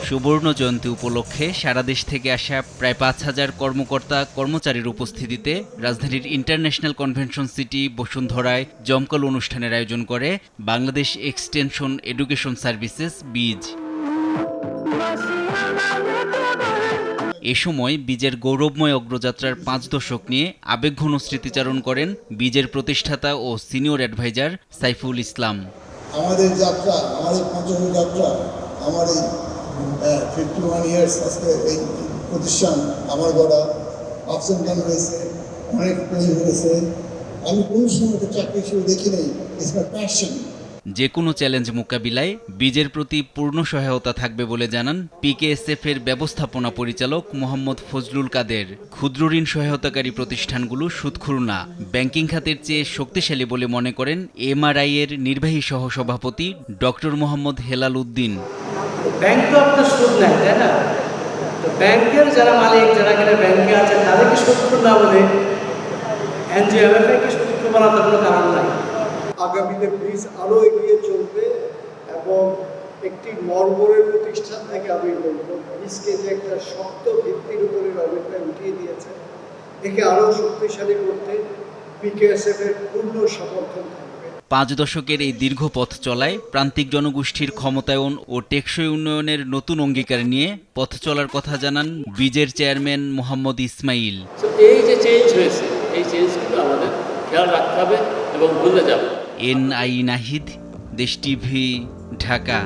সুবর্ণ জয়ন্তী উপলক্ষে সারা দেশ থেকে আসা প্রায় ৫,০০০ কর্মকর্তা কর্মচারীর উপস্থিতিতে রাজধানীর ইন্টারন্যাশনাল কনভেনশন সিটি বসুন্ধরায় জমকালো অনুষ্ঠানের আয়োজন করে বাংলাদেশ এক্সটেনশন এডুকেশন সার্ভিসেস বিজ। এ সময় বীজের গৌরবময় অগ্রযাত্রার ৫ দশক নিয়ে আবেগঘন স্মৃতিচারণ করেন বীজের প্রতিষ্ঠাতা ও সিনিয়র অ্যাডভাইজার সাইফুল ইসলাম। আমাদের যাত্রা, আমাদের ৫০ যাত্রা, আমার এই 51 ইয়ার্স আজকে এই প্রতিষ্ঠান আমার গড়া, আপস অ্যান্ড ডাউন হয়েছে, অনেক পেইন হয়েছে। আমি কোনো সময় তো চাকরি হিসেবে দেখি নাই, ইটস মাই প্যাশন। যে কোনো চ্যালেঞ্জ মোকাবিলায় বীজের প্রতি পূর্ণ সহায়তা থাকবে বলে জানান পিকেএসএফ এর ব্যবস্থাপনা পরিচালক মোহাম্মদ ফজলুল কাদের। ক্ষুদ্র ঋণ সহায়তাকারী প্রতিষ্ঠানগুলো সুদখোর না, ব্যাংকিং খাতের চেয়ে শক্তিশালী বলে মনে করেন এমআরআই এর নির্বাহী সহসভাপতি ডক্টর মোহাম্মদ হেলাল উদ্দিন। ব্যাংক তো আপনার সুদ নেয়, তাই না? তো ব্যাংকের যারা মালিক, যারা এখানে ব্যাংকে আছে, তাদেরকে সুদখোর না বলে এনজিওএমএফকে সুদখোর বানাতে কোনো কারণ নাই। আগামীতে ব্রিজ আরও এগিয়ে চলবে এবং একটি নরবরের প্রতিষ্ঠান থেকে আমি বলব ব্রিজকে যে একটা শক্ত ভিত্তির উপরে রবেটটা উঠিয়ে দিয়েছে, একে আরও শক্তিশালী করতে পিকেএসএফ এর পূর্ণ সমর্থন থাকবে। ৫ দশকের এই দীর্ঘ পথ চলায় প্রান্তিক জনগোষ্ঠীর ক্ষমতায়ন ও টেকসই উন্নয়নের নতুন অঙ্গীকার নিয়ে পথ চলার কথা জানান বীজের চেয়ারম্যান মোহাম্মদ ইসমাইল। এই যে চেঞ্জ হয়েছে, এই চেঞ্জগুলো আমাদের খেয়াল রাখতে হবে এবং ভুলে যাব। এনআই নাহিদ, দেশ টিভি, ঢাকা।